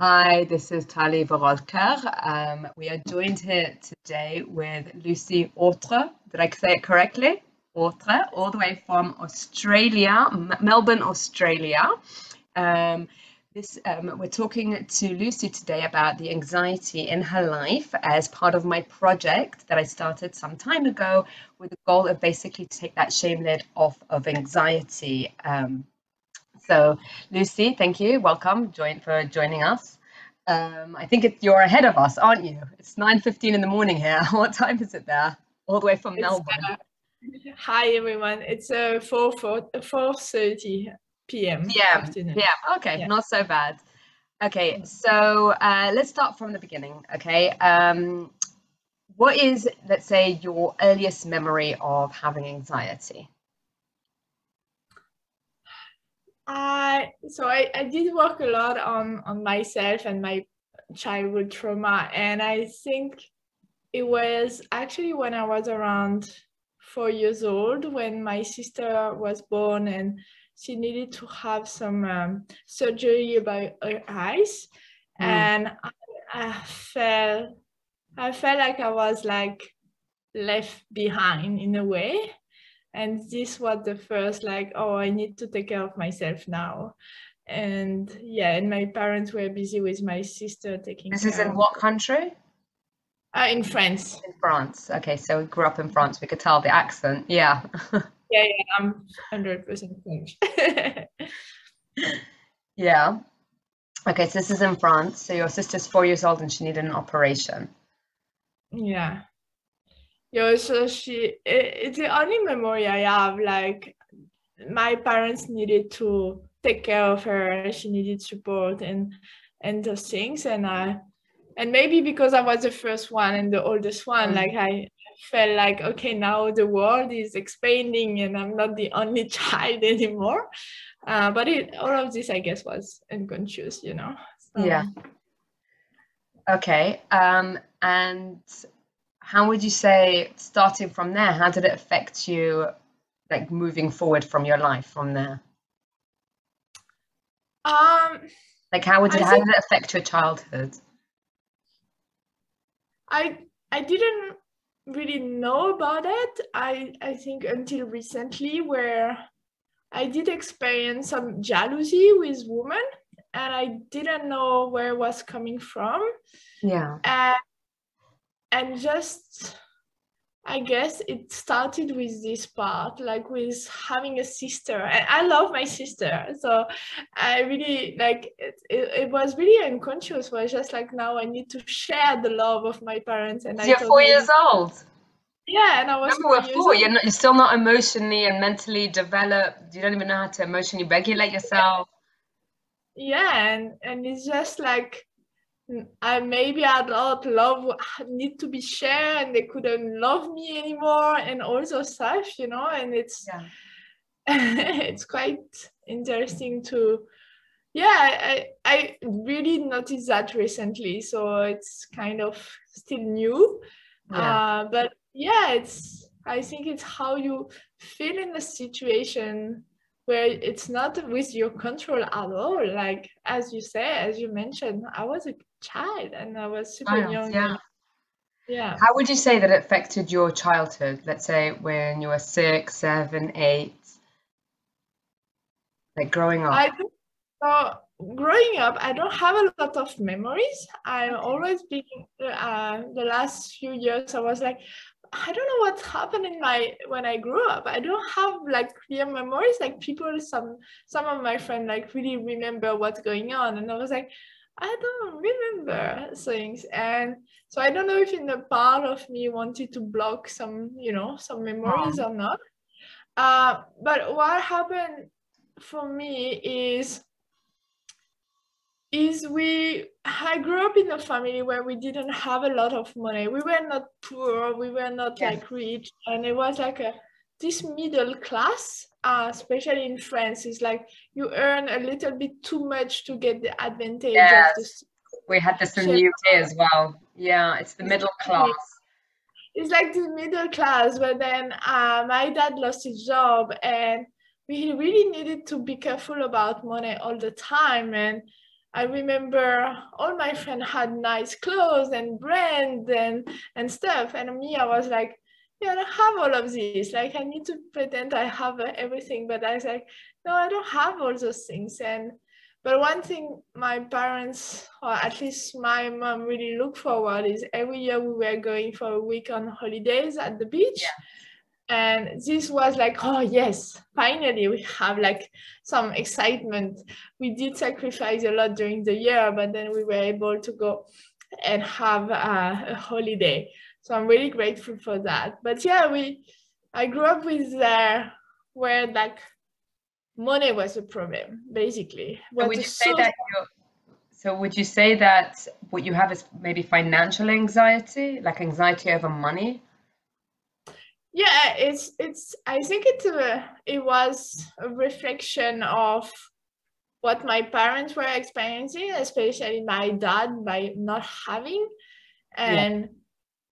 Hi, this is Talie Warulkar. We are joined here today with Lucie Hautreux. Did I say it correctly? Hautreux, all the way from Australia, Melbourne, Australia. We're talking to Lucie today about the anxiety in her life as part of my project that I started some time ago with the goal of basically to take that shame lid off of anxiety. So, Lucie, thank you. Welcome for joining us. I think you're ahead of us, aren't you? It's 9:15 in the morning here. What time is it there? All the way from It's, Melbourne. Hi everyone. It's 4:30 p.m. afternoon. PM. Okay, Yeah. not so bad. Okay, so let's start from the beginning. Okay, what is, let's say, your earliest memory of having anxiety? I did work a lot on myself and my childhood trauma, and I think it was actually when I was around 4 years old when my sister was born and she needed to have some surgery about her eyes, and I felt like I was like left behind in a way. And this was the first like, oh, I need to take care of myself now. And yeah, and my parents were busy with my sister taking This is care in of what country? in France. In France. Okay, so we grew up in France. We could tell the accent. Yeah. Yeah, I'm 100% French. Yeah. Okay, so this is in France. So your sister's 4 years old and she needed an operation. Yeah. Yeah, so it's the only memory I have. Like, my parents needed to take care of her. She needed support and those things. And maybe because I was the first one and the oldest one, like I felt like, okay, now the world is expanding and I'm not the only child anymore. But all of this, I guess, was unconscious, you know. So. Yeah. Okay. And how would you say, starting from there, how did it affect you, like moving forward from your life from there? Like how did it affect your childhood? I didn't really know about it. I think until recently, where I did experience some jealousy with women, and I didn't know where it was coming from. Yeah. And just, I guess it started with this part, like with having a sister. And I love my sister. So I really, like, it was really unconscious. Where it's just like, now I need to share the love of my parents. And I You're thought 4 years old. yeah, and I was Remember, 4 years we're 4. old. You're still not emotionally and mentally developed. You don't even know how to emotionally regulate yourself. Yeah, and it's just like, maybe I thought love need to be shared and they couldn't love me anymore and all those stuff, you know. And it's it's quite interesting to I really noticed that recently, so it's kind of still new. But yeah, I think it's how you feel in a situation where it's not with your control at all. Like, as you mentioned, I was a child and I was super young. Yeah. And yeah. How would you say that it affected your childhood? Let's say when you were 6, 7, 8, like growing up. Growing up, I don't have a lot of memories. I'm always being the last few years. I was like, I don't know what happened when I grew up. I don't have like clear memories. Like some of my friends like really remember what's going on, and I was like, I don't remember things. And so I don't know if in the part of me wanted to block some memories or not. But what happened for me is I grew up in a family where we didn't have a lot of money. We were not poor, we were not like rich, and it was like this middle class, especially in France, is like you earn a little bit too much to get the advantage of this. We had this in the UK as well. Yeah, it's the middle class. It's like the middle class, but then my dad lost his job and we really needed to be careful about money all the time. And I remember all my friends had nice clothes and brand and stuff. And me, I was like, yeah, I don't have all of this. Like, I need to pretend I have everything. But I was like, no, I don't have all those things. But one thing my parents, or at least my mom, really look forward is every year we were going for a week on holidays at the beach. Yeah. And this was like, oh yes, finally we have like some excitement. We did sacrifice a lot during the year, but then we were able to go and have a holiday. So I'm really grateful for that. But yeah, I grew up with where like money was a problem, basically. So would you say that would you say that what you have is maybe financial anxiety, like anxiety over money? Yeah, it's I think it was a reflection of what my parents were experiencing, especially my dad, by not having. Yeah. And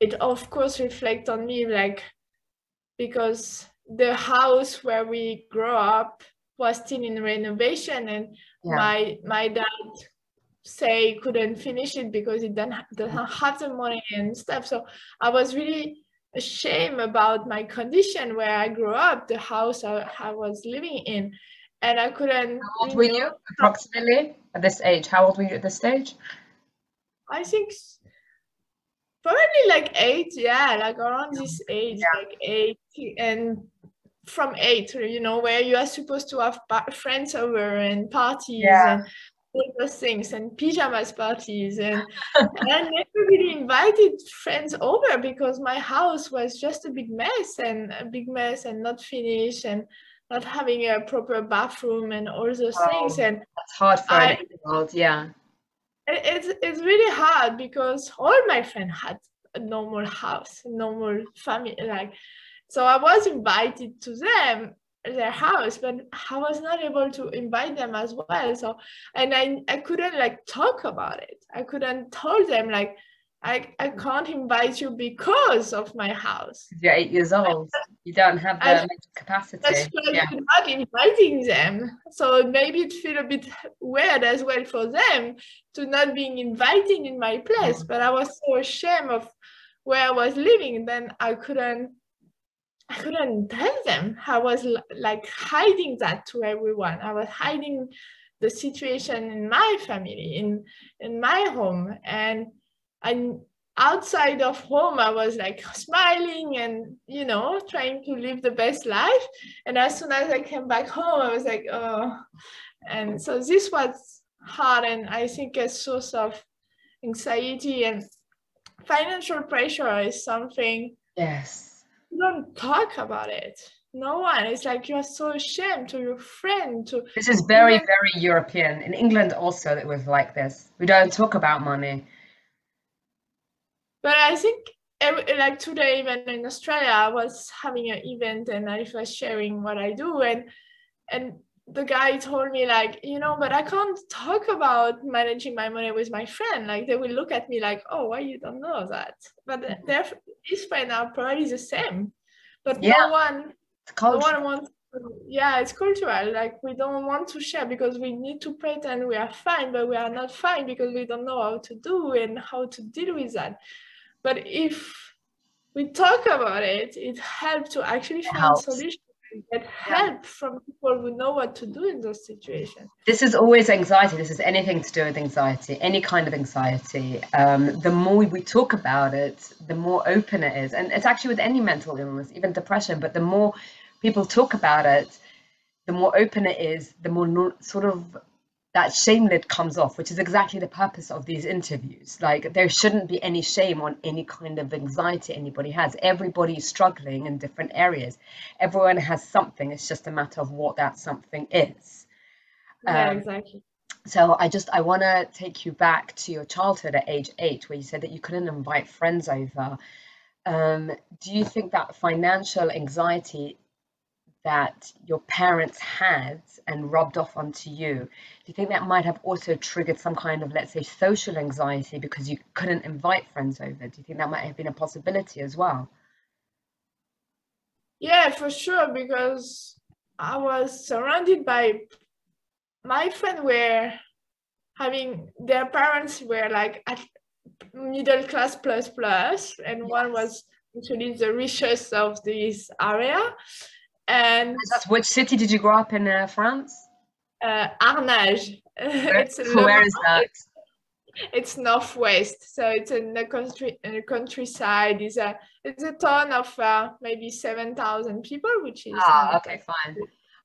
it of course reflect on me, like, because the house where we grew up was still in renovation, and Yeah. my dad say couldn't finish it because he doesn't have the money and stuff. So I was really ashamed about my condition where I grew up, the house I was living in, and I couldn't, How old were you approximately at this age? How old were you at this stage? I think probably like 8, yeah, like around this age, Yeah. like 8, and from 8, where you are supposed to have friends over and parties Yeah. and all those things and pajamas parties, and I never really invited friends over because my house was just a big mess and not finished and not having a proper bathroom and all those things. Oh, And that's hard for an I 8-year-old. Yeah. it's really hard because all my friends had a normal house, a normal family, like, so I was invited to their house, but I was not able to invite them as well. So, and I couldn't like talk about it. I couldn't tell them like, I can't invite you because of my house. You're 8 years old. You don't have the I mental just capacity. felt Yeah. not inviting them. So maybe it feel a bit weird as well for them to not being invited in my place. But I was so ashamed of where I was living, then I couldn't tell them. I was like hiding that to everyone. I was hiding the situation in my family, in my home, and outside of home I was like smiling and trying to live the best life. And as soon as I came back home, I was like, oh. And so this was hard, and I think a source of anxiety. And financial pressure is something Yes. you don't talk about it. No one. It's like you're so ashamed to your friend to This is very, even. very European. In England also it was like this. We don't talk about money. But I think like today, even in Australia, I was having an event and I was sharing what I do, and the guy told me like, but I can't talk about managing my money with my friend. Like they will look at me like, oh, why you don't know that? But his friends are probably the same. But Yeah, no one it's no culture. one wants to, yeah, it's cultural. Like we don't want to share because we need to pretend we are fine, but we are not fine because we don't know how to do and how to deal with that. But if we talk about it, it helps to actually It find helps. solutions and get Yeah. help from people who know what to do in those situations. This is always anxiety. This is anything to do with anxiety, any kind of anxiety. The more we talk about it, the more open it is. And it's actually with any mental illness, even depression, but the more people talk about it, the more open it is, the more sort of that shame lid comes off, which is exactly the purpose of these interviews. Like there shouldn't be any shame on any kind of anxiety anybody has. Everybody is struggling in different areas. Everyone has something. It's just a matter of what that something is. Yeah, exactly. So I want to take you back to your childhood at age 8, where you said that you couldn't invite friends over. Do you think that financial anxiety that your parents had and rubbed off onto you, do you think that might have also triggered some kind of, let's say, social anxiety because you couldn't invite friends over? Do you think that might have been a possibility as well? Yeah, for sure, because I was surrounded by my friends were having their parents were like at middle class plus, and one was actually the richest of this area. And Which city did you grow up in, France? Arnage. It's Where is that? It's northwest, so it's in the countryside. It's a town of maybe 7,000 people, which is okay, fine.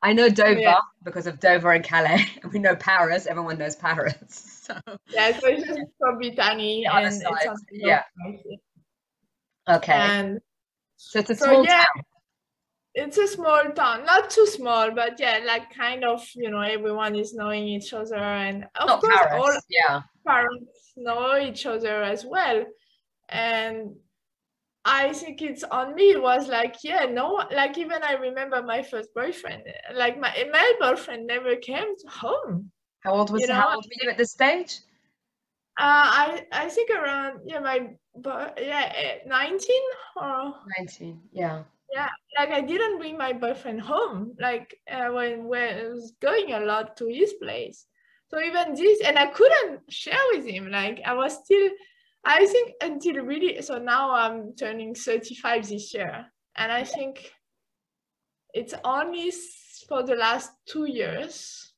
I know Dover because of Dover and Calais. We know Paris. Everyone knows Paris. So. Yeah, so it's just from Brittany, and it's on the northwest. Okay. And so it's a small town. It's a small town, not too small, but like kind of, everyone is knowing each other, and of course Paris. All parents know each other as well. And I think it's on me. It was like, even I remember my first boyfriend, like my boyfriend never came home. How old were you at this stage? I think around 19 or 19, yeah. Yeah, like I didn't bring my boyfriend home, like when I was going a lot to his place. So even this, and I couldn't share with him. Like I was still, I think until really, so now I'm turning 35 this year. And I think it's only for the last 2 years,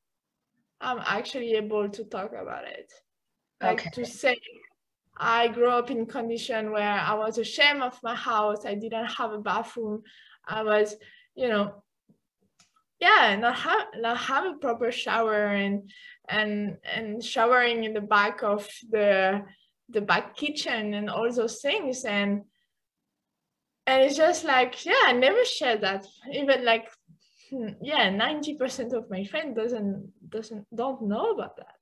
I'm actually able to talk about it. Like to say, I grew up in condition where I was ashamed of my house. I didn't have a bathroom. I was, not have a proper shower, and showering in the back of the back kitchen and all those things. And it's just like, I never shared that. Even like, 90% of my friends don't know about that.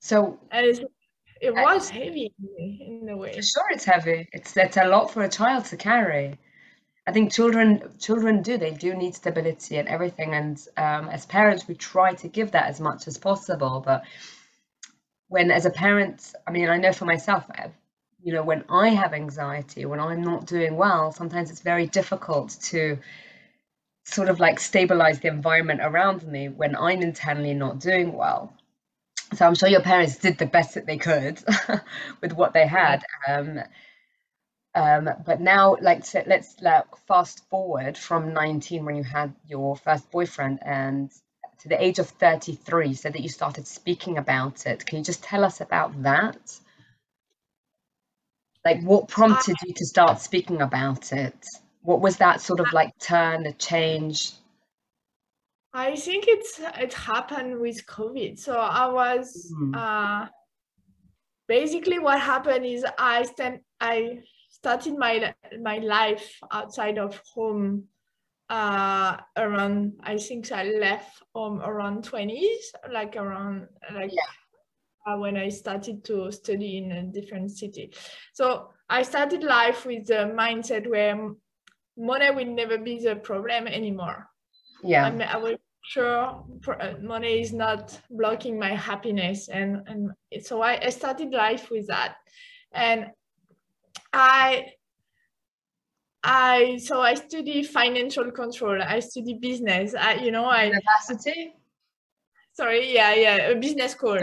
So and it was heavy in a way. For sure, it's heavy. It's a lot for a child to carry. I think children do need stability and everything, and as parents we try to give that as much as possible. But when, as a parent, I mean, I know for myself, when I have anxiety, when I'm not doing well, sometimes it's very difficult to sort of like stabilize the environment around me when I'm internally not doing well. So I'm sure your parents did the best that they could with what they had. But now, let's fast forward from 19 when you had your first boyfriend and to the age of 33, so that you started speaking about it. Can you just tell us about that? Like, what prompted you to start speaking about it? What was that sort of like turn, a change? I think it happened with COVID. So I was basically what happened is I started my life outside of home around, I think I left home around 20s, when I started to study in a different city. So I started life with the mindset where money will never be the problem anymore. Yeah, I was sure money is not blocking my happiness, and so I started life with that. And I study financial control. I study business. University. Sorry, a business course.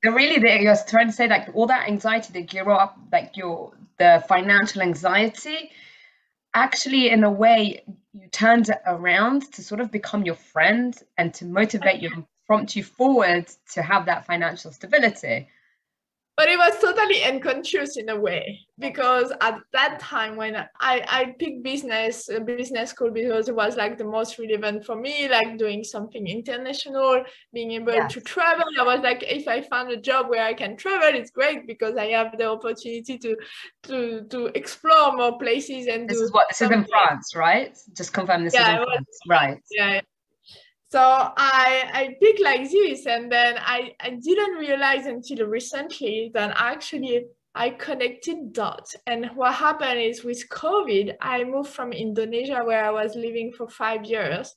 So really, you're trying to say like all that anxiety that grew up, like the financial anxiety, actually in a way you turned it around to sort of become your friend and to motivate you and prompt you forward to have that financial stability. But it was totally unconscious in a way, because at that time when I picked business school because it was like the most relevant for me, like doing something international, being able to travel. I was like, if I found a job where I can travel, it's great because I have the opportunity to explore more places and this is in France, right? Just confirm this is in France, right? Yeah. So I picked like this, and then I didn't realize until recently that actually I connected dots. And what happened is with COVID, I moved from Indonesia, where I was living for 5 years,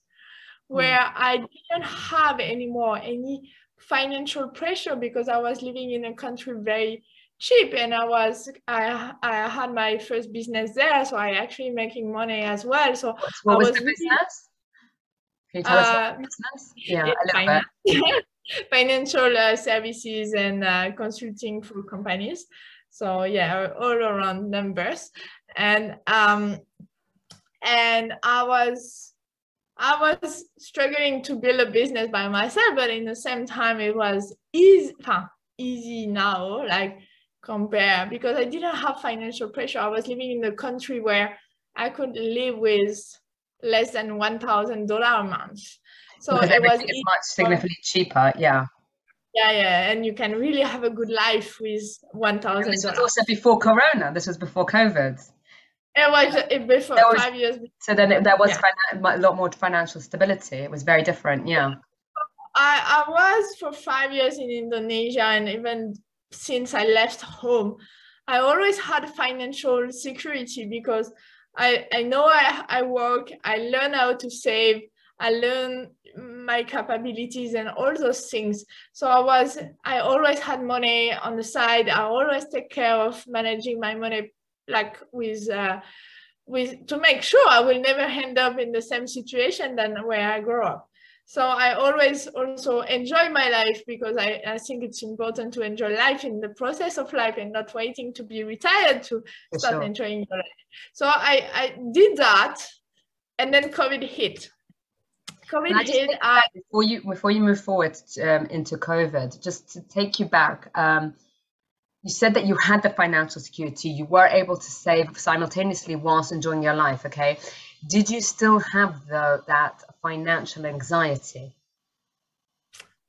where I didn't have anymore any financial pressure because I was living in a country very cheap, and I had my first business there, so I actually making money as well. So what was the business? Can you tell us about the business? Yeah, a little bit. financial services and consulting for companies. So yeah, all around numbers. And I was struggling to build a business by myself, but in the same time, it was easy now, like compare, because I didn't have financial pressure. I was living in a country where I could live with less than $1,000 a month. So because it was everything is much significantly cheaper. Yeah. Yeah, and you can really have a good life with $1,000. This was also before Corona. This was before COVID. It was before There was, 5 years before. so then there was Yeah. a lot more financial stability. It was very different. Yeah. I was for 5 years in Indonesia, and even since I left home, I always had financial security because I know I work, I learn how to save, I learn my capabilities and all those things. So I always had money on the side. I always take care of managing my money, like with to make sure I will never end up in the same situation than where I grew up. So I always also enjoy my life, because I think it's important to enjoy life in the process of life and not waiting to be retired to start enjoying your life. So I did that, and then COVID hit. Before you move forward into COVID, just to take you back, you said that you had the financial security, you were able to save simultaneously whilst enjoying your life, okay? Did you still have that financial anxiety?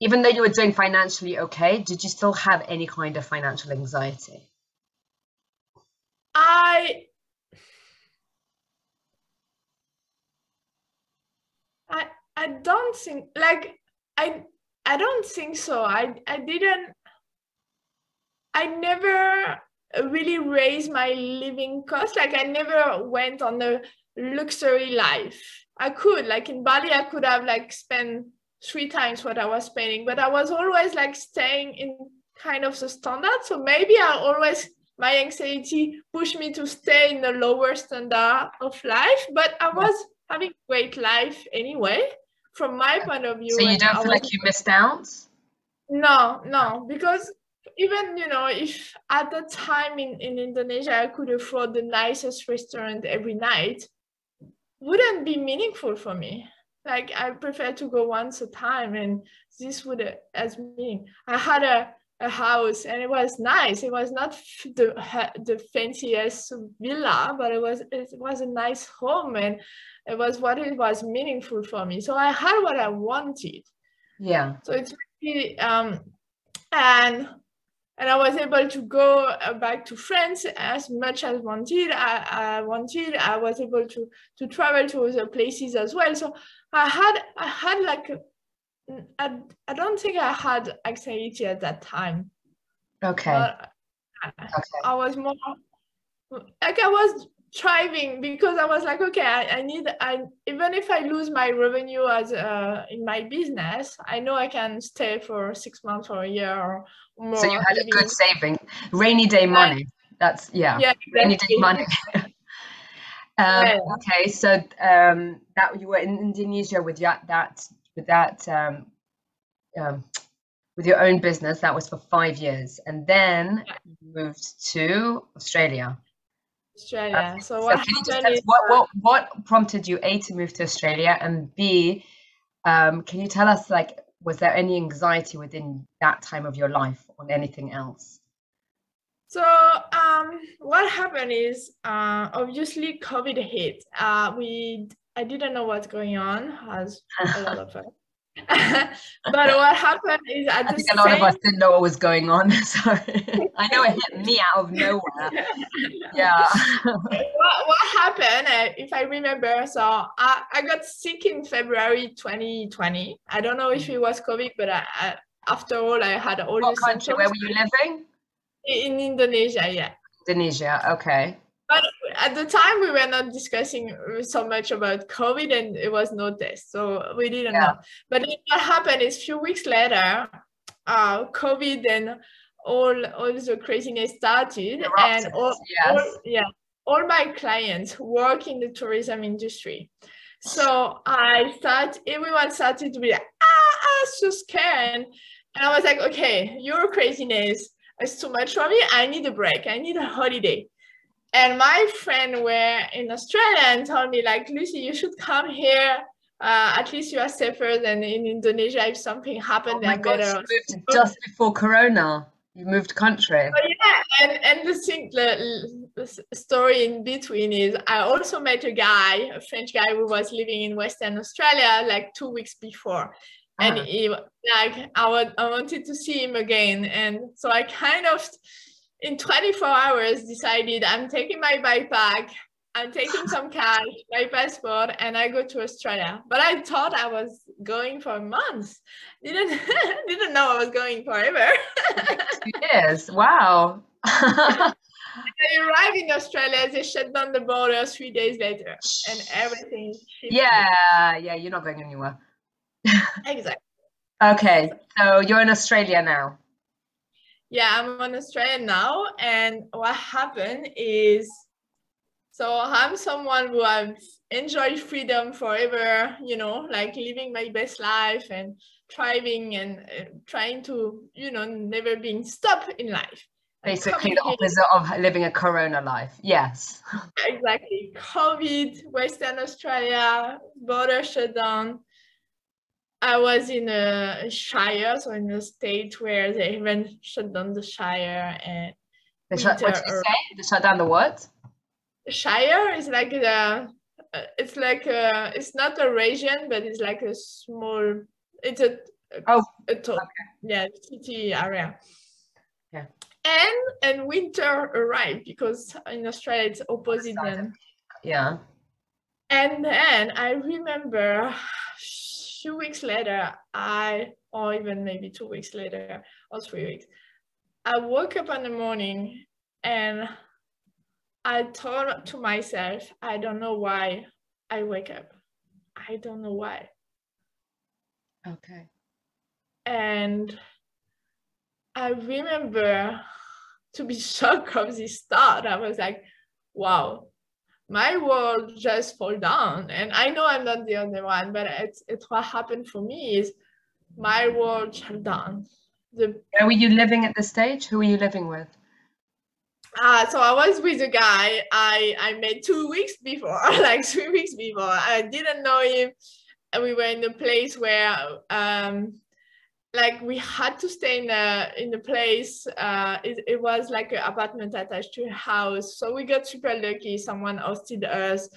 Even though you were doing financially okay, did you still have any kind of financial anxiety? I don't think, like, I don't think so. I never really raised my living cost. Like, I never went on a luxury life. I could, like in Bali, I could have like spent 3 times what I was spending, but I was always like staying in kind of the standard. So maybe my anxiety pushed me to stay in the lower standard of life, but I was having great life anyway, from my point of view. So you don't feel like you missed out? No, because even, if at the time in Indonesia, I could afford the nicest restaurant every night, wouldn't be meaningful for me. Like, I prefer to go once a time, and this would as meaning. I had a house, and it was nice. It was not the fanciest villa, but it was a nice home, and it was what it was meaningful for me. So I had what I wanted. Yeah. So it's really and I was able to go back to France as much as wanted. I was able to travel to other places as well. So I had like I don't think I had anxiety at that time. Okay. I was more like, I was thriving, because I was like, okay, even if I lose my revenue as in my business, I know I can stay for 6 months or a year or more. So you had a good saving, rainy day money. That's rainy day money. Okay, so that you were in Indonesia with with your own business. That was for 5 years, and then you moved to Australia. Okay. So what can you just tell us what prompted you, A, to move to Australia, and B, can you tell us, like, was there any anxiety within that time of your life on anything else? So what happened is, obviously COVID hit. I didn't know what's going on, as a lot of us. But what happened is, I think a lot of us didn't know what was going on. Sorry, I know it hit me out of nowhere. Yeah. What happened, if I remember, so I got sick in February 2020. I don't know if it was COVID, but after all, I had all the symptoms. What country? Where were you living? In Indonesia, yeah. Indonesia, okay. But at the time, we were not discussing so much about COVID, and it was no test, so we didn't know. But what happened is, a few weeks later, COVID and all the craziness started, and all my clients work in the tourism industry. So everyone started to be like, was so scared. And I was like, okay, your craziness is too much for me. I need a break. I need a holiday. And my friend were in Australia and told me, like, Lucie, you should come here. At least you are safer than in Indonesia. If something happened, Oh my they're gosh, better. you moved just before Corona. You moved country. Oh, yeah, and the thing, the story in between is I also met a guy, a French guy who was living in Western Australia like 2 weeks before. And he, like, I wanted to see him again. And so I kind of, in 24 hours, decided I'm taking my backpack, I'm taking some cash, my passport, and I go to Australia. But I thought I was going for months. Didn't know I was going forever. 2 years. Wow. I arrived in Australia, they shut down the border 3 days later, and everything shifted. Yeah, you're not going anywhere. Exactly. Okay, so you're in Australia now. Yeah, I'm in Australia now, and what happened is, so I'm someone who I've enjoyed freedom forever, you know, like living my best life and thriving and trying to, you know, never being stuck in life. Basically the opposite of living a Corona life. Yes. Exactly. COVID, Western Australia, border shut down. I was in a shire, so in a state where they even shut down the shire and What did you say? They shut down the what? Shire is like it's not a region, but it's like a small, it's a yeah, city area. Yeah. And winter arrived because in Australia it's opposite then. Yeah. And then I remember 2 weeks later, or even maybe 2 weeks later or 3 weeks, I woke up in the morning and I thought to myself, I don't know why I wake up. I don't know why. Okay. And I remember to be shocked of this thought. I was like, wow, my world just fall down. And I know I'm not the only one, but it's what happened for me is my world shut down. Where were you living at this stage? Who were you living with? So I was with a guy I met 2 weeks before, like 3 weeks before. I didn't know him. We were in a place where like we had to stay in a place. It was like an apartment attached to a house. So we got super lucky. Someone hosted us.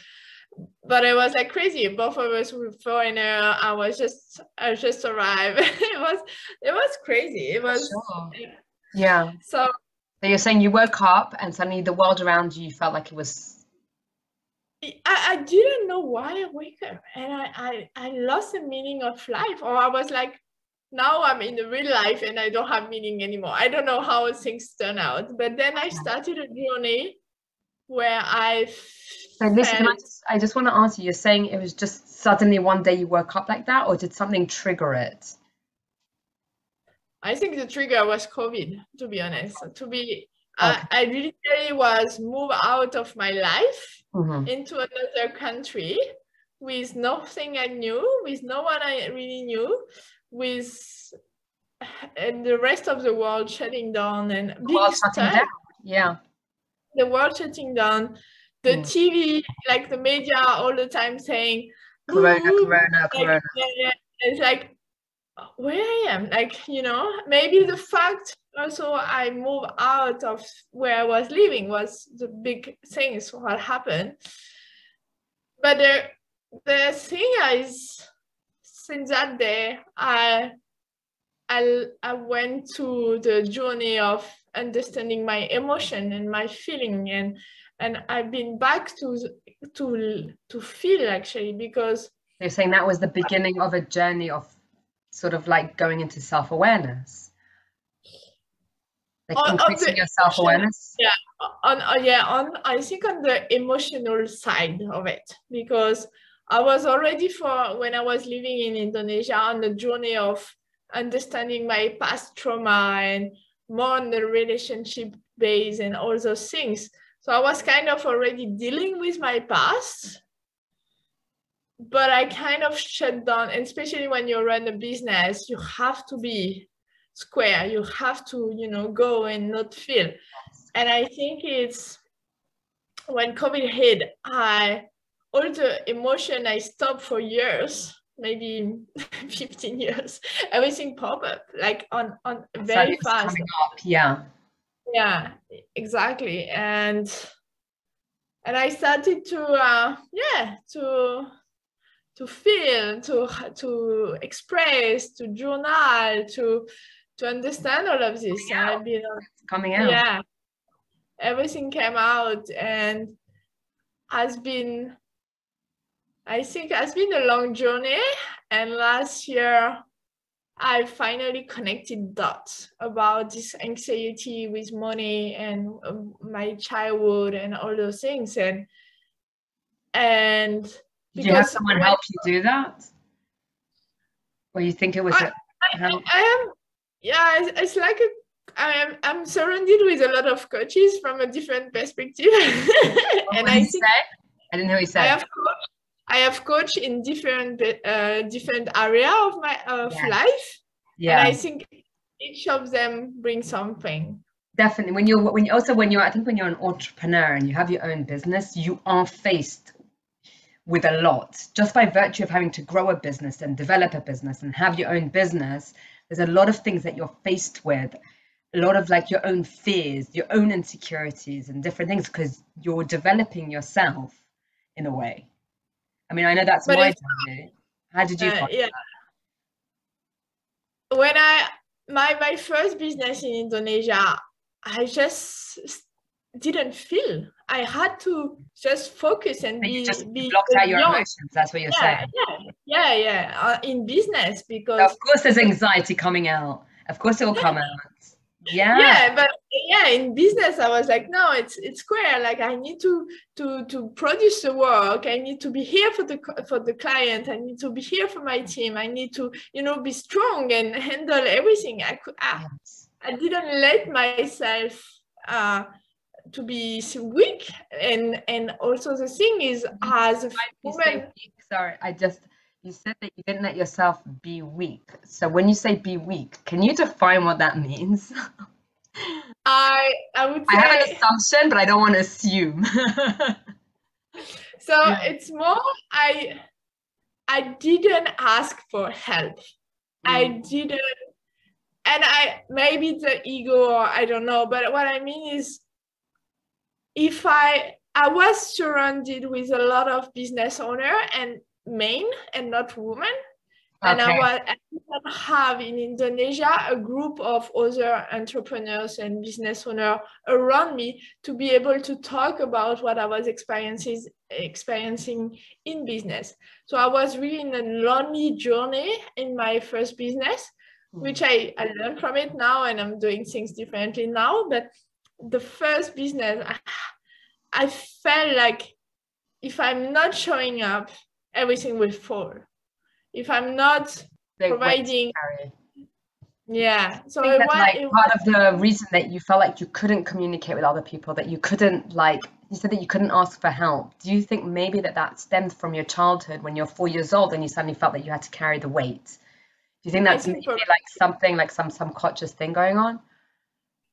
But it was like crazy. Both of us were foreigner. I just arrived. it was crazy. It was yeah. So you're saying you woke up and suddenly the world around you felt like it was. I didn't know why I wake up, and I lost the meaning of life, or I was like, now I'm in the real life and I don't have meaning anymore. I don't know how things turn out, but then I started a journey where I I just want to ask you, you're saying it was just suddenly one day you woke up like that, or did something trigger it? I think the trigger was COVID, to be honest. I really was move out of my life into another country with nothing I knew, with no one I really knew, and the rest of the world shutting down and being stuck. Yeah. The world shutting down, the TV, like the media all the time saying, Corona. It's like, where I am, like, you know, maybe the fact also I moved out of where I was living was the big things what happened. But the thing is, since that day, I went to the journey of understanding my emotion and my feeling, and I've been back to feel, actually, because you're saying that was the beginning of a journey of sort of like going into self-awareness, like increasing your self-awareness. Yeah, I think on the emotional side of it, because I was already when I was living in Indonesia on the journey of understanding my past trauma and more on the relationship base and all those things. So I was kind of already dealing with my past. but I kind of shut down, and especially when you run a business, you have to be square. You have to, go and not feel. And I think it's when COVID hit, all the emotion I stopped for years, maybe 15 years, everything pop up like on very Something's fast. coming up, yeah. Yeah, exactly. And I started to to feel, to express, to journal, to understand all of this. And I've been Coming out. yeah, everything came out, and has been, I think, has been a long journey. And last year, I finally connected dots about this anxiety with money and my childhood and all those things. And Did you have someone help you do that? Or you think it was I am, yeah, it's like I'm surrounded with a lot of coaches from a different perspective. And I think I didn't know what you said. I have coach in different area of my life. Yeah. And I think each of them brings something. Definitely. When you're I think when you're an entrepreneur and you have your own business, you are faced with a lot. Just by virtue of having to grow a business and develop a business and have your own business, there's a lot of things that you're faced with, a lot of like your own fears, your own insecurities and different things, because you're developing yourself in a way. I mean, I know that's my journey. How did you find that? When my first business in Indonesia, I just didn't feel. I had to just focus and be blocked out your emotions. That's what you're saying. Yeah. In business, because of course there's anxiety coming out. Of course it will come out. Yeah, but in business I was like, no, it's square. Like I need to produce the work. I need to be here for the client. I need to be here for my team. I need to be strong and handle everything. I didn't let myself to be weak. And also the thing is, as a woman, sorry, you said that you didn't let yourself be weak. So when you say be weak, can you define what that means? I would say, I have an assumption, but I don't want to assume. So it's more, I didn't ask for help. I didn't, and maybe the ego, or I don't know, but what I mean is, if I was surrounded with a lot of business owner and men and not women. And I didn't have in Indonesia a group of other entrepreneurs and business owners around me to be able to talk about what I was experiencing in business. So I was really in a lonely journey in my first business, which I learned from it now, and I'm doing things differently now. But the first business, I felt like if I'm not showing up, everything will fall. If I'm not providing, so I think that's part of the reason that you felt like you couldn't communicate with other people, that you couldn't, like you said, that you couldn't ask for help. Do you think maybe that stemmed from your childhood when you're 4 years old and you suddenly felt that you had to carry the weight? Do you think that's maybe like something, like some subconscious thing going on?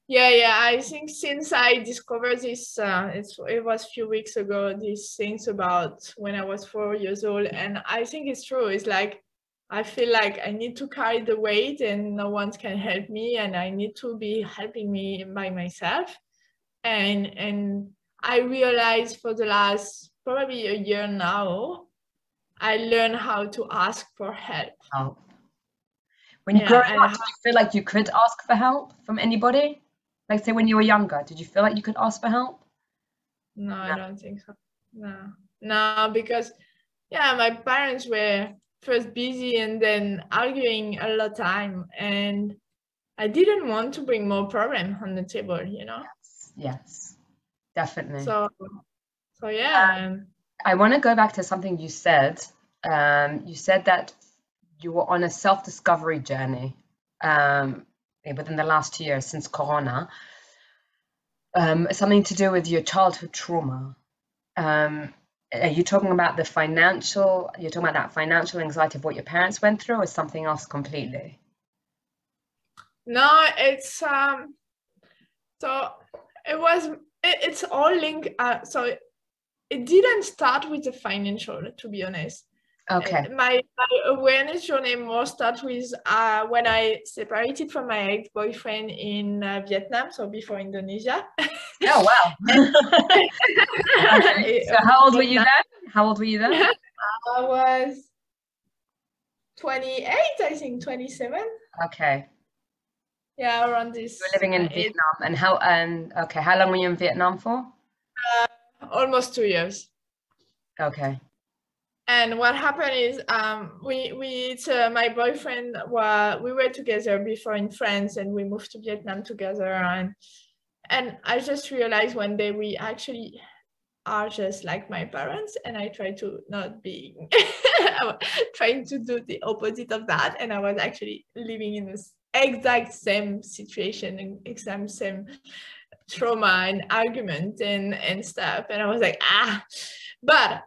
Yeah. I think since I discovered this, it was a few weeks ago, these things about when I was 4 years old. And I think it's true. It's like, I feel like I need to carry the weight and no one can help me. And I need to be helping me by myself. And I realized for the last probably a year now, I learned how to ask for help. Oh. When you grew up, did you feel like you could ask for help from anybody? Like, say, when you were younger, did you feel like you could ask for help? No, I don't think so. No, because my parents were first busy and then arguing a lot of time, and I didn't want to bring more problem on the table, Yes, definitely. So yeah. I want to go back to something you said. You said that you were on a self-discovery journey within the last 2 years since Corona. Something to do with your childhood trauma. Are you talking about the financial, you're talking about that financial anxiety of what your parents went through, or something else completely? No, it's so it's all linked. So it didn't start with the financial, to be honest. Okay. My awareness journey more starts with when I separated from my ex-boyfriend in Vietnam, so before Indonesia. Oh, wow. Okay. So how old were you then? How old were you then? I was 28, I think, 27. Okay. Yeah, around this. You were living in Vietnam, and okay, how long were you in Vietnam for? Almost 2 years. Okay. And what happened is, my boyfriend we were together before in France, and we moved to Vietnam together, and I just realized one day we actually are just like my parents, and I tried to not be trying to do the opposite of that, and I was actually living in this exact same situation and exact same trauma and argument and stuff, and I was like, but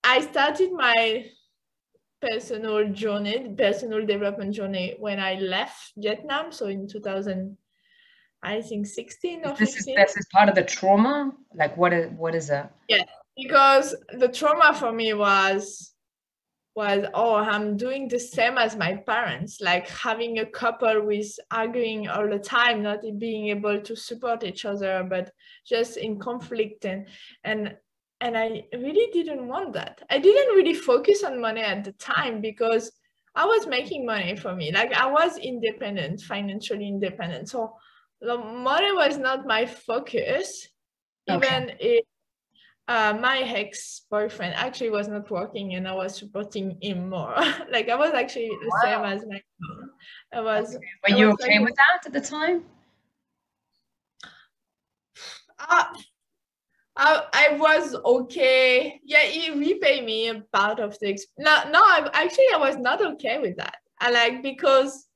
I started my personal development journey when I left Vietnam, so in 2000, I think 16 or 15. This is part of the trauma? Like what is it? Yeah, because the trauma for me was, oh, I'm doing the same as my parents, like having a couple with arguing all the time, not being able to support each other, but just in conflict, and I really didn't want that. I didn't really focus on money at the time because I was making money for me. Like I was independent, financially independent. So the money was not my focus. Even if my ex-boyfriend actually was not working and I was supporting him more. Like I was actually the same as my mom. Were you okay with that at the time? I was okay. Yeah, he repaid me a part of the I was not okay with that. Because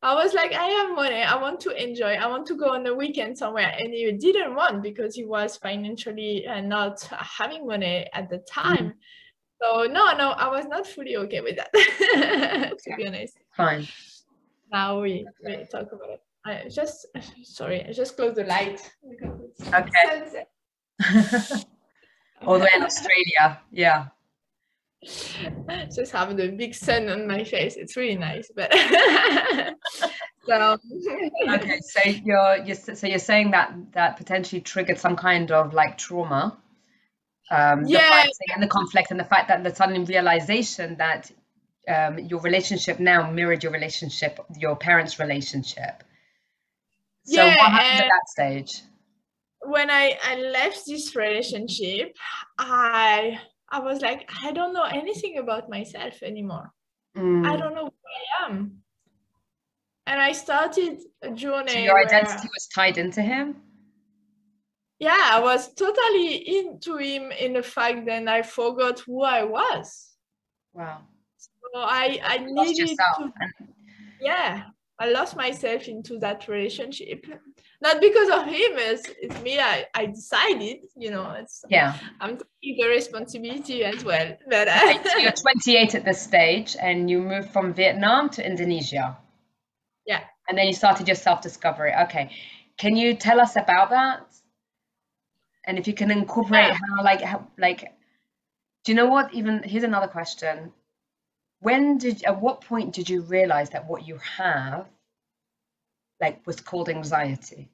I was like, I have money, I want to enjoy, I want to go on a weekend somewhere, and he didn't want because he was financially not having money at the time. So no, I was not fully okay with that. To be honest. Fine. Now we talk about it. I just closed the light because it's sunset. All the way in Australia, yeah. Just having the big sun on my face. It's really nice, but so okay. So you're saying that potentially triggered some kind of like trauma. The fighting and the conflict and the fact that the sudden realization that your relationship now mirrored your parents' relationship. So what happened at that stage? When I left this relationship, I was like, I don't know anything about myself anymore. I don't know who I am. And I started a journey. So your identity was tied into him? Yeah, I was totally into him in the fact that I forgot who I was. Wow. So I needed to, yeah, I lost myself into that relationship. Not because of him, it's me. I decided, I'm taking the responsibility as well. But so you're 28 at this stage, and you moved from Vietnam to Indonesia. Yeah. And then you started your self-discovery. Okay. Can you tell us about that? And if you can incorporate how, do you know what? Even here's another question. At what point did you realize that what you have, was called anxiety?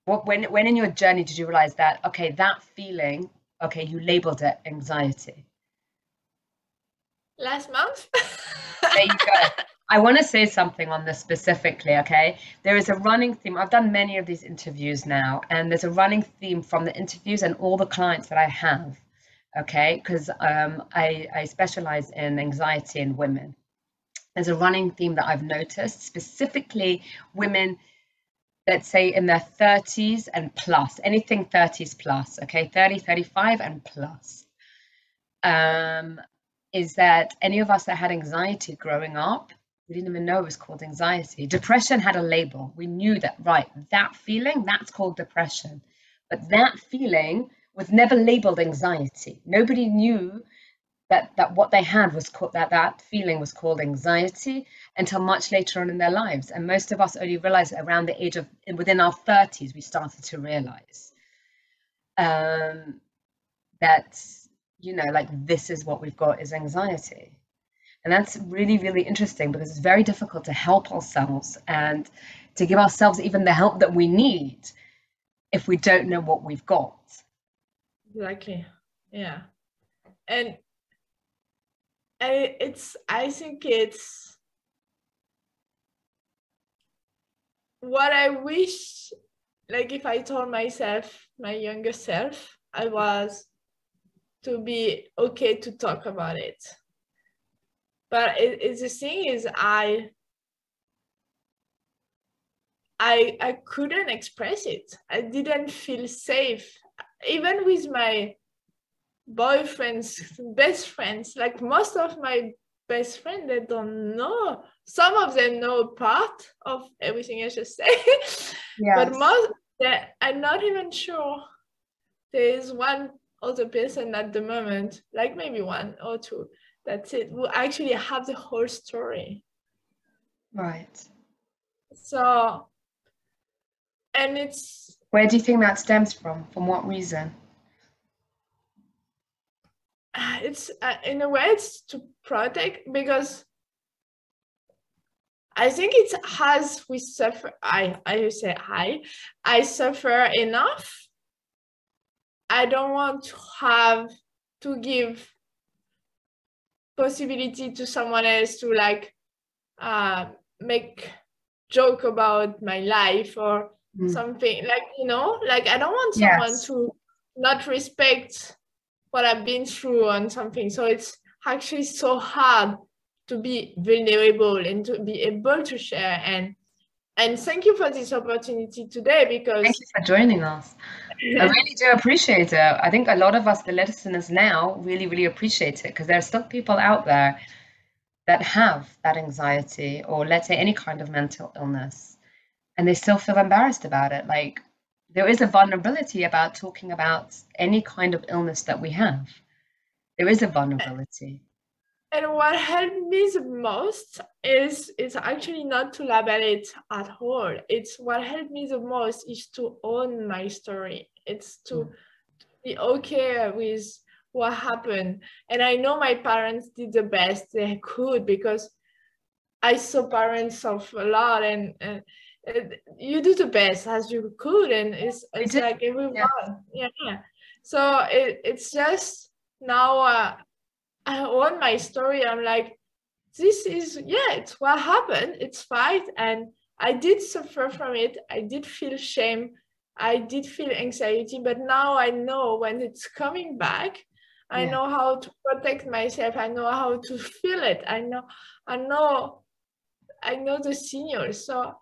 When in your journey did you realize that, okay, that feeling, okay, you labeled it anxiety? Last month. There you go. I want to say something on this specifically, okay? There is a running theme. I've done many of these interviews now, and there's a running theme from the interviews and all the clients that I have, okay? Because I specialize in anxiety in women. There's a running theme that I've noticed, specifically women, let's say in their 30s and plus, anything 30s plus, okay? 30, 35 and plus. Is that any of us that had anxiety growing up, we didn't even know it was called anxiety. Depression had a label. We knew that, right, that feeling, that's called depression. But that feeling was never labeled anxiety. Nobody knew that what they had was called, that feeling was called anxiety until much later on in their lives. And most of us only realized around the age of, within our 30s, we started to realize that, you know, like, this is what we've got is anxiety. And that's really, really interesting, because it's very difficult to help ourselves and to give ourselves even the help that we need if we don't know what we've got. Exactly. Yeah. And I think it's what I wish, like, if I told myself, my younger self, I was to be okay to talk about it. But it's the thing is, I couldn't express it. I didn't feel safe, even with my boyfriends, best friends. Like, most of my best friends, they don't know. Some of them know part of everything I just say, Yes. But most, I'm not even sure there is one other person at the moment, like maybe one or two, that's it, who actually have the whole story. Right. So, and it's... Where do you think that stems from? From what reason? It's in a way it's to protect, because I think it has, we suffer, I suffer enough. I don't want to have to give possibility to someone else to, like, make joke about my life or something, like, you know, like, I don't want someone to not respect what I've been through on something. So it's actually so hard to be vulnerable and to be able to share. And thank you for this opportunity today, because... Thank you for joining us. I really do appreciate it. I think a lot of us, the listeners now, really, really appreciate it, because there are still people out there that have that anxiety, or let's say any kind of mental illness, and they still feel embarrassed about it. Like, there is a vulnerability about talking about any kind of illness that we have. There is a vulnerability. And what helped me the most is actually not to label it at all. It's what helped me the most is to own my story. It's to be okay with what happened. And I know my parents did the best they could, because I saw parents suffer a lot, and you do the best as you could, and it's like everyone. Yeah. So it's just now I own my story. I'm like, this is, it's what happened. It's fine. And I did suffer from it. I did feel shame. I did feel anxiety. But now I know when it's coming back, I know how to protect myself. I know how to feel it. I know the signals. So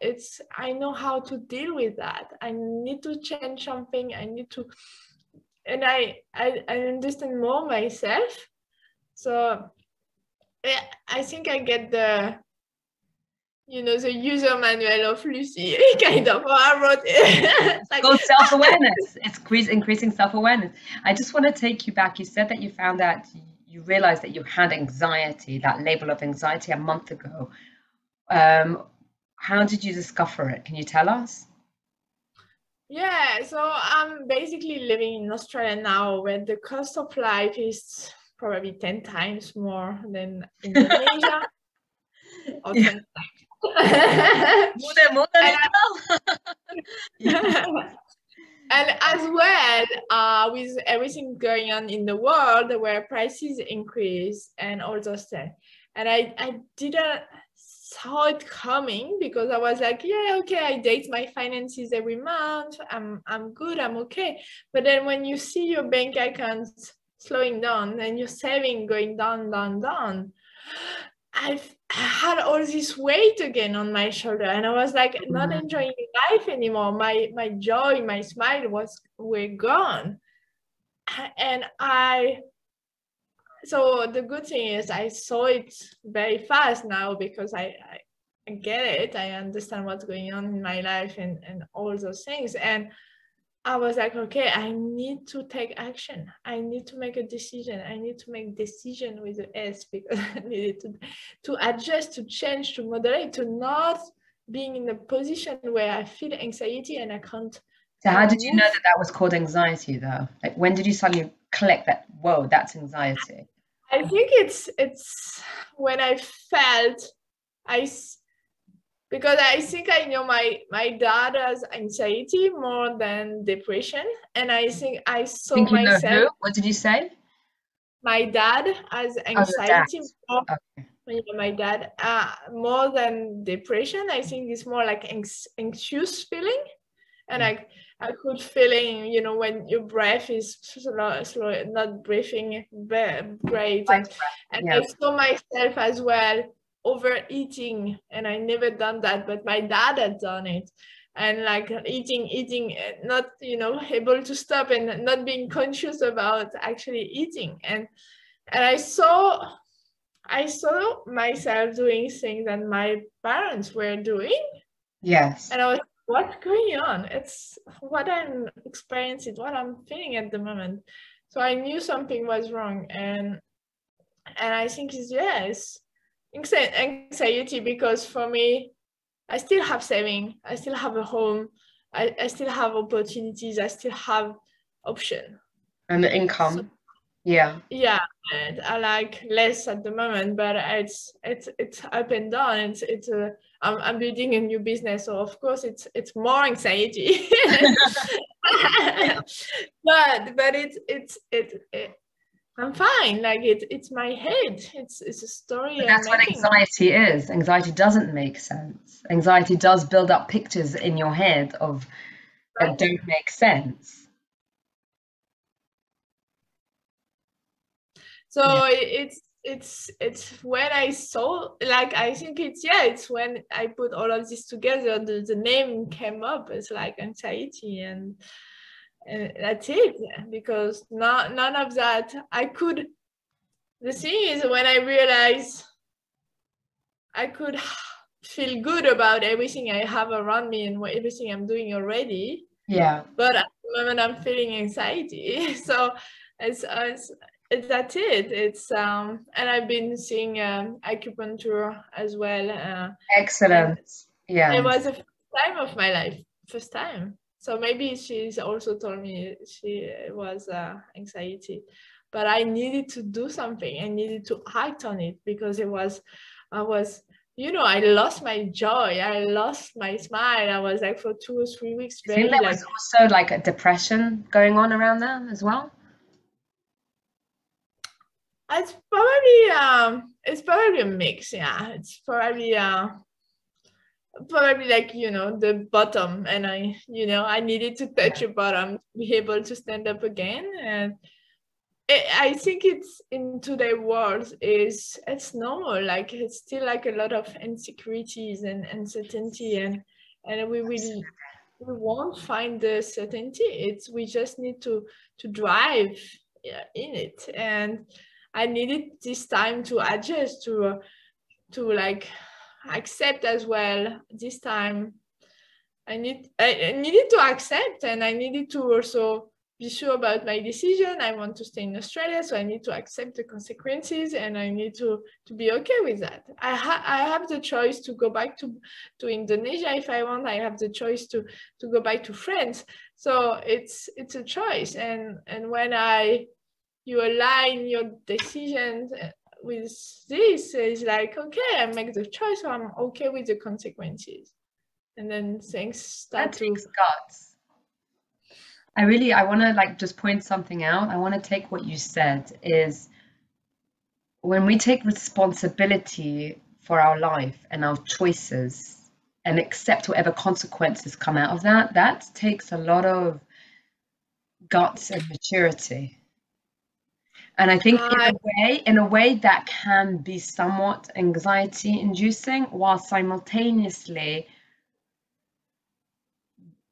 I know how to deal with that. I need to change something. I need to, and I understand more myself. So I think I get the user manual of Lucie, kind of. I wrote it. It's called self-awareness. It's increasing self-awareness. I just want to take you back. You said that you found out, you realized that you had anxiety, that label of anxiety, a month ago. How did you discover it? Can you tell us? Yeah, so I'm basically living in Australia now, where the cost of life is probably 10 times more than Indonesia. Or 10 times. More than And as well, with everything going on in the world, where prices increase and all those things. And I didn't saw it coming, because I was like, yeah, okay, I date my finances every month. I'm good, I'm okay. But then when you see your bank account slowing down and your saving going down, I had all this weight again on my shoulder, and I was like not enjoying life anymore. My joy, my smile were gone. And so the good thing is I saw it very fast now, because I get it. I understand what's going on in my life and all those things. And I was like, okay, I need to take action. I need to make a decision. I need to make decision with the S, because I needed to adjust, to change, to moderate, to not being in a position where I feel anxiety and I can't So how did you know move. that that was called anxiety, though? Like, when did you suddenly collect that, whoa, that's anxiety? I think it's when I felt because I think I know my dad has anxiety more than depression, and I think I I saw think you know myself. who? What did you say? My dad has Oh, your dad. anxiety more. Okay. Yeah, my dad more than depression. I think it's more like anxious feeling, and Yeah. I could feeling, you know, when your breath is slow, not breathing great, Right. and Yeah. I saw myself as well overeating, and I never done that, but my dad had done it, and like eating, not, you know, able to stop and not being conscious about actually eating, and I saw myself doing things that my parents were doing, Yes. and I was, what's going on? It's what I'm experiencing, what I'm feeling at the moment. So I knew something was wrong, and I think it's, yes, anxiety, because for me, I still have saving, I still have a home, I still have opportunities, I still have option. And the So income. Yeah. yeah, and I like less at the moment, but it's up and down. I'm building a new business, so of course it's more anxiety. But I'm fine. Like it's my head. It's a story But I'm that's what making. anxiety is. Anxiety doesn't make sense. Anxiety does build up pictures in your head of that don't make sense. Yeah. So it's when I saw, like, I think it's, yeah, it's when I put all of this together, the name came up. It's like anxiety, and that's it, because none of that I could. The thing is, when I realized I could feel good about everything I have around me and everything I'm doing already, Yeah. but at the moment I'm feeling anxiety. So that's it. It's and I've been seeing acupuncture as well, and Excellent. it Yes. was the first time of my life, first time. So maybe she's also told me she was anxiety, but I needed to do something. I needed to act on it, because I was, you know, I lost my joy. I lost my smile. I was like for 2 or 3 weeks I think very there was like, also like a depression going on around there as well. it's probably a mix. Yeah, it's probably like, you know, the bottom, and I, you know, I needed to touch Yeah. a bottom to be able to stand up again. And I think it's in today's world is it's normal, like it's still like a lot of insecurities and uncertainty, and we won't find the certainty. It's we just need to drive, yeah, in it. And I needed this time to adjust, to like accept as well. This time I needed to accept, and I needed to also be sure about my decision. I want to stay in Australia, so I need to accept the consequences, and I need to be okay with that. I have the choice to go back to Indonesia if I want. I have the choice to go back to France. So it's a choice, and when you align your decisions with this, it's like, okay, I make the choice, so I'm okay with the consequences, and then things That start to. takes guts. I want to like just point something out. I want to take what you said is when we take responsibility for our life and our choices and accept whatever consequences come out of that, that takes a lot of guts and maturity. And I think I in a way that can be somewhat anxiety inducing while simultaneously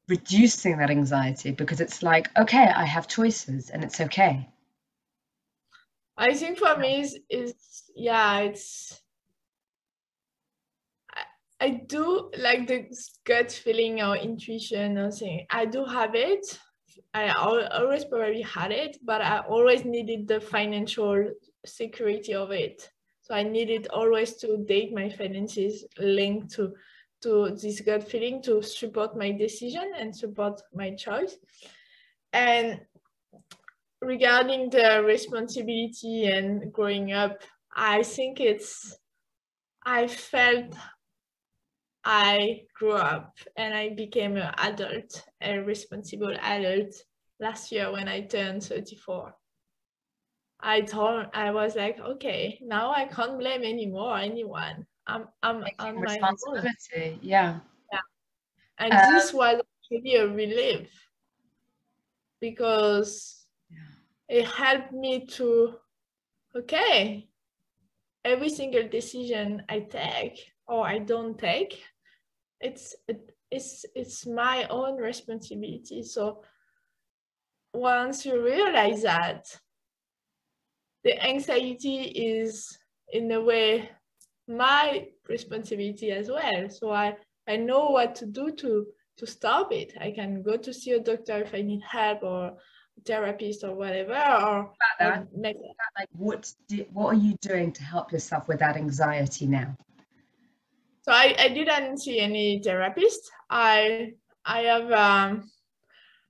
reducing that anxiety because it's like, okay, I have choices and it's okay. I think for me is yeah, it's I do like the gut feeling or intuition or thing. I do have it, always probably had it, but I always needed the financial security of it. So I needed always to date my finances linked to this gut feeling to support my decision and support my choice. And regarding the responsibility and growing up, I think I felt I grew up and I became an adult, a responsible adult last year when I turned 34. I was like, okay, now I can't blame anyone. I'm Taking on my own. responsibility. Yeah. Yeah. And this was really a relief because it helped me to, okay, every single decision I take or I don't take, it's my own responsibility. So once you realize that, the anxiety is in a way my responsibility as well. So I know what to do to stop it. I can go to see a doctor if I need help or a therapist or whatever, or Like, what are you doing to help yourself with that anxiety now? So I didn't see any therapist. I have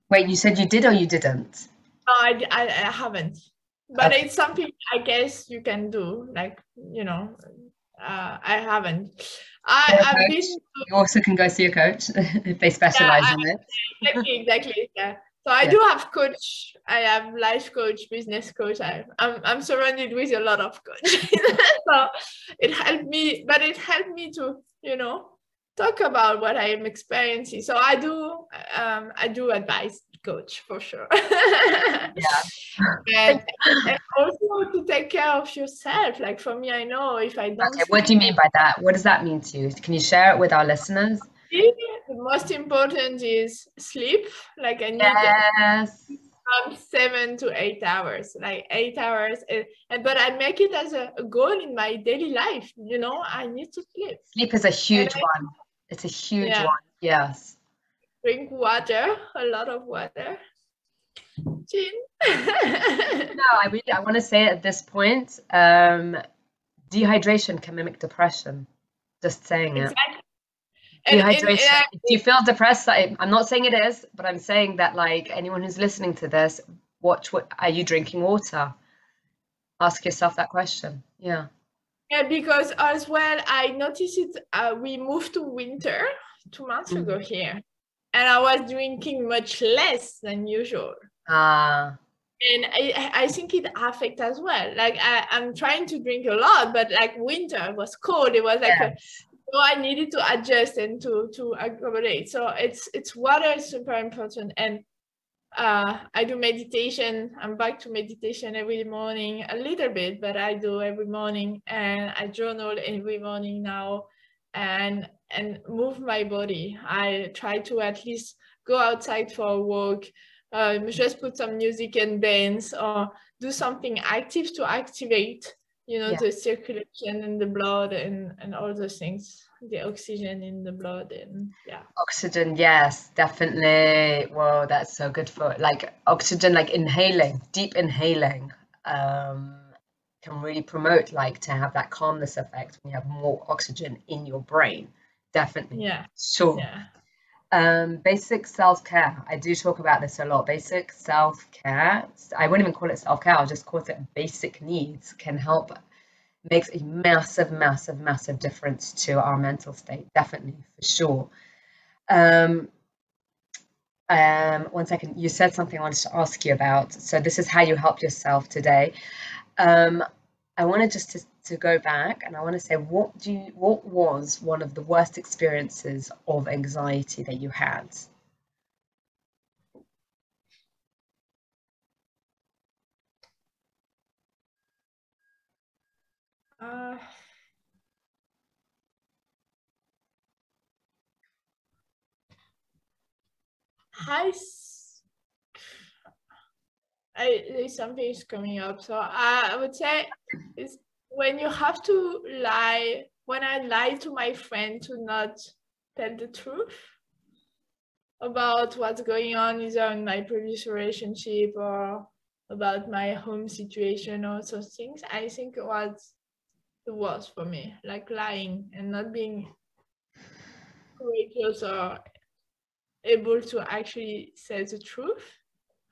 Wait, you said you did or you didn't? I haven't, but Okay. it's something I guess you can do. Like, you know, I haven't. I've been. You also can go see a coach if they specialize in it. Exactly. Yeah. So I do have coach. I have life coach, business coach. I'm surrounded with a lot of coaches. So it helped me, but it helped me to, talk about what I am experiencing. So I do advise coach for sure. Yeah. And also to take care of yourself. Like for me, I know if I don't Okay, what do you mean sleep, by that? What does that mean to you? Can you share it with our listeners? the most important is sleep. Like I need Yes. from 7 to 8 hours, like 8 hours. But I make it as a goal in my daily life. I need to sleep. Sleep is a huge one. It's a huge one. Yes. Drink water, a lot of water. Gin. No, I want to say at this point, dehydration can mimic depression. Just saying it. Exactly. Dehydration. If you feel depressed, I'm not saying it is, but I'm saying that like anyone who's listening to this, what are you drinking water? Ask yourself that question. Yeah. Yeah, because as well, I noticed it. We moved to winter 2 months ago here, and I was drinking much less than usual. And I think it affects as well. Like I'm trying to drink a lot, but like winter was cold. It was like so I needed to adjust and to accommodate. So it's water is super important. And I do meditation. I'm back to meditation every morning, a little bit, but I do every morning, and I journal every morning now, and move my body. I try to at least go outside for a walk, just put some music and dance, or do something active to activate, the circulation in the blood and all those things, the oxygen in the blood, and Oxygen, yes, definitely. Whoa, that's so good for like oxygen, like inhaling, deep inhaling, can really promote like to have that calmness effect when you have more oxygen in your brain. Definitely. Yeah. Sure. Basic self-care. I do talk about this a lot. Basic self-care. I wouldn't even call it self-care, I'll just call it basic needs can help, makes a massive, massive, massive difference to our mental state. Definitely, for sure. 1 second. You said something I wanted to ask you about. So this is how you help yourself today. I wanted just to go back and I want to say, what was one of the worst experiences of anxiety that you had? There's something is coming up. So I would say it's when you have to lie. When I lie to my friend to not tell the truth, about what's going on either in my previous relationship or about my home situation or those things, I think it was the worst for me, like lying and not being courageous or able to actually say the truth.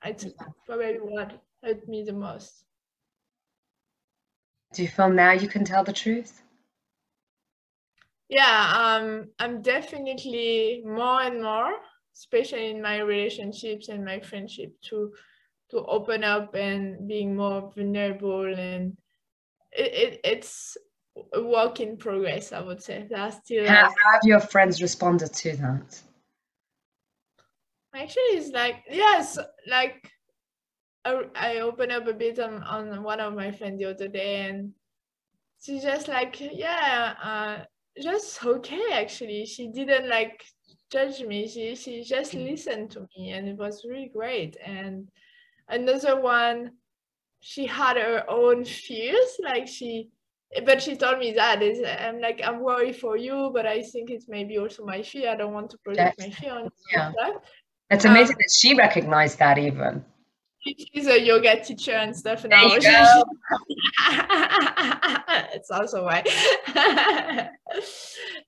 It's probably what hurt me the most. Do you feel now you can tell the truth? Yeah, I'm definitely more and more, especially in my relationships and my friendship, to open up and being more vulnerable, and it's a work in progress, I would say. There's still How like, have your friends responded to that? actually it's like, yes, like I opened up a bit on one of my friends the other day, and she's just like, yeah, just okay. Actually, she didn't like judge me. She just listened to me, and it was really great. And another one, she had her own fears, like but she told me that is, I'm like, I'm worried for you, but I think it's maybe also my fear. I don't want to project my fear on you. Yeah. Stuff. It's amazing that she recognized that even. She's a yoga teacher and stuff There now. you go. It's also why.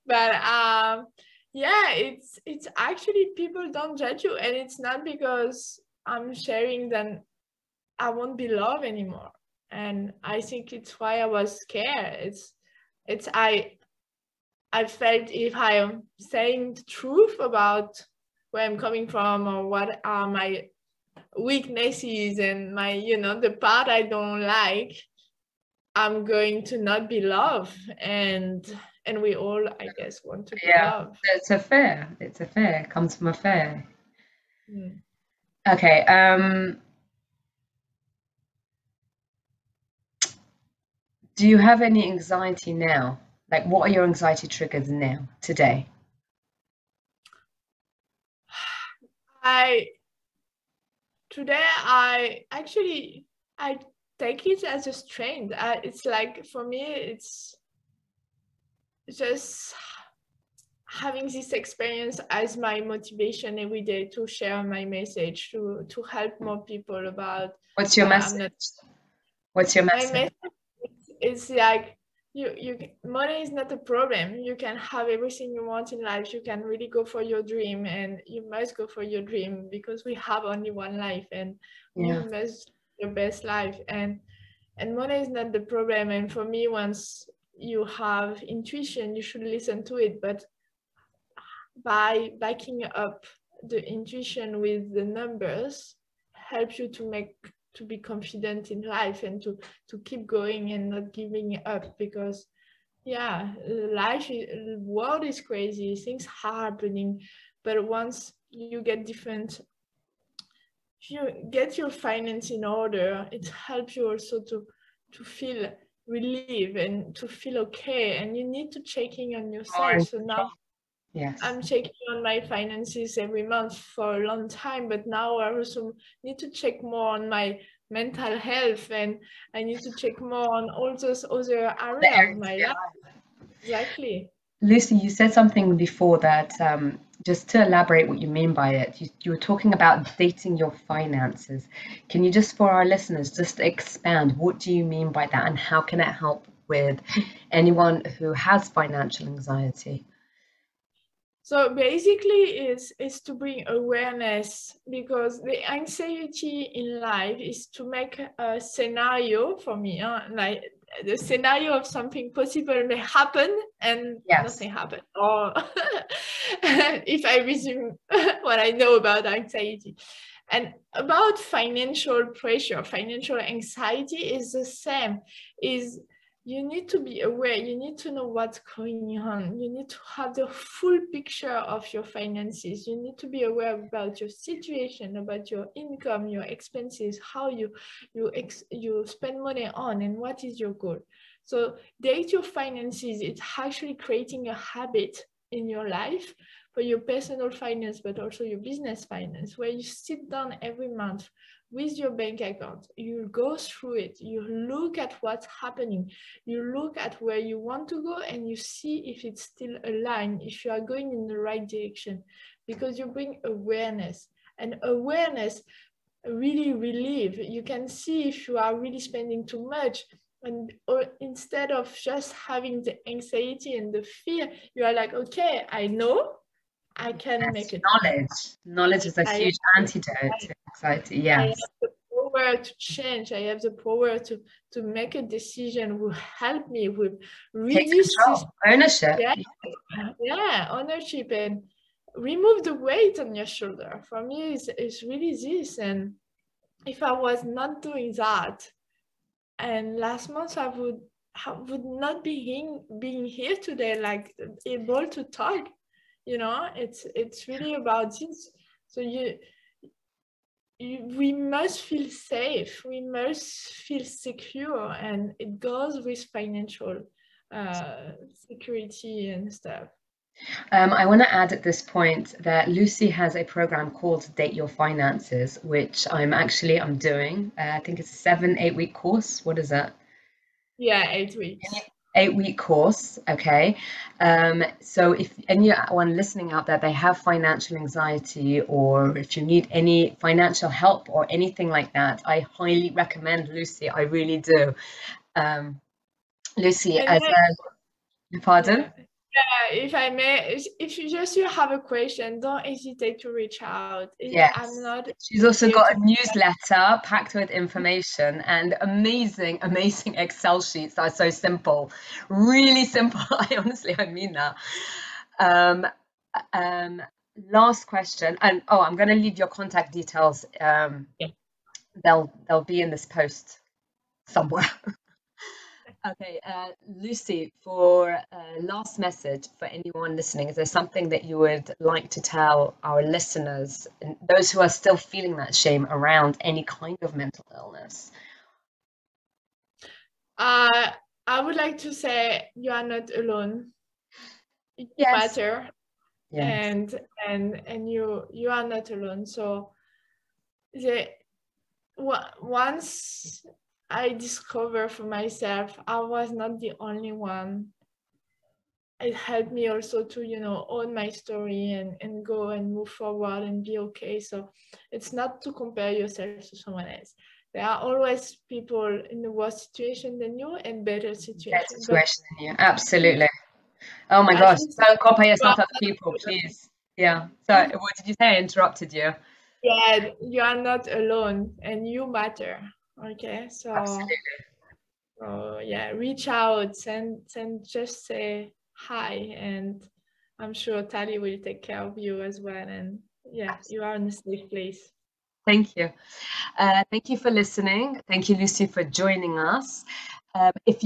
But yeah, it's actually, people don't judge you, and it's not because I'm sharing then I won't be loved anymore. And I think it's why I was scared. It's I felt if I am saying the truth about where I'm coming from or what are my weaknesses and my, the part I don't like, I'm going to not be loved. And we all, I guess, want to be Yeah, loved. it's a fair. It's a fair. It comes from a fair. Mm. Okay. Do you have any anxiety now? Like, what are your anxiety triggers now, today? Today I actually, I take it as a strength. It's like, for me, it's just having this experience as my motivation every day to share my message, to help more people about What's your why I'm not. message? What's your My message? message is like, money is not a problem. You can have everything you want in life. You can really go for your dream, and you must go for your dream, because we have only one life, and you Yeah. must your best life. And money is not the problem. And for me, once you have intuition, you should listen to it, but by backing up the intuition with the numbers, helps you to be confident in life, and to keep going and not giving up. Because the world is crazy, things are happening, but once you get different, if you get your finance in order, it helps you also to feel relief and to feel okay. And you need to check in on yourself. So now Yes. I'm checking on my finances every month for a long time, but now I also need to check more on my mental health, and I need to check more on all those other areas of my life. Exactly. Lucy, you said something before that, just to elaborate what you mean by it, you were talking about dating your finances. Can you just, for our listeners, just expand, what do you mean by that, and how can it help with anyone who has financial anxiety? So basically is to bring awareness, because the anxiety in life is to make a scenario for me, like the scenario of something possible may happen and Yes. nothing happened. Or if I resume what I know about anxiety. And about financial pressure, financial anxiety is the same. Is you need to be aware, you need to know what's going on, you need to have the full picture of your finances, you need to be aware about your situation, about your income, your expenses, how you spend money on, and what is your goal. So date your finances. It's actually creating a habit in your life for your personal finance, but also your business finance, where you sit down every month with your bank account, you go through it, you look at what's happening, you look at where you want to go, and you see if it's still aligned, if you are going in the right direction. because you bring awareness, and awareness really relieve. You can see if you are really spending too much, and or instead of just having the anxiety and the fear, you are like, okay, I know I can make it. Knowledge is a I, huge antidote to anxiety. I Yes. have the power to change. I have the power to make a decision, will help me, will Take reduce this. control, ownership. Yeah, ownership, and remove the weight on your shoulder. For me, it's really this. And if I was not doing that, and last month I would not be being here today, like able to talk. You know, it's really about this. So we must feel safe, we must feel secure, and it goes with financial security and stuff. I want to add at this point that Lucie has a program called Date Your Finances, which I'm doing. I think it's a 7-8 week course. What is that? Yeah, 8 weeks. 8-week course. Okay. So if anyone listening out there, they have financial anxiety, or if you need any financial help or anything like that, I highly recommend Lucie. I really do. Lucie, And pardon? if I may, if you have a question, don't hesitate to reach out. Yes. I'm not. She's also got a newsletter packed with information and amazing Excel sheets that are so simple, really simple. I mean that. Last question, and I'm going to leave your contact details. They'll be in this post somewhere. Okay, Lucie, for last message for anyone listening, is there something that you would like to tell our listeners and those who are still feeling that shame around any kind of mental illness? I would like to say you are not alone. You matter, and you are not alone. So once I discovered for myself, I was not the only one. It helped me also to, own my story and go and move forward and be okay. So it's not to compare yourself to someone else. There are always people in the worse situation than you and better situation. Than you. Absolutely. Oh my gosh, don't compare yourself to other people, please. Yeah. So what did you say? I interrupted you. Yeah, you are not alone and you matter. Okay, so yeah, reach out and just say hi, and I'm sure Talie will take care of you as well. And yeah, you are in a safe place. Thank you. Thank you for listening. Thank you, Lucie, for joining us. If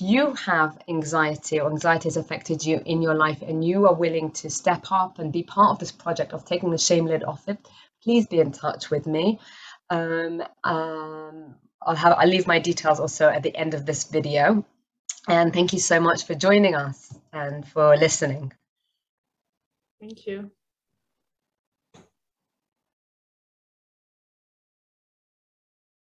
you have anxiety or anxiety has affected you in your life and you are willing to step up and be part of this project of taking the shame lid off it, please be in touch with me. I'll leave my details also at the end of this video. And thank you so much for joining us and for listening. Thank you.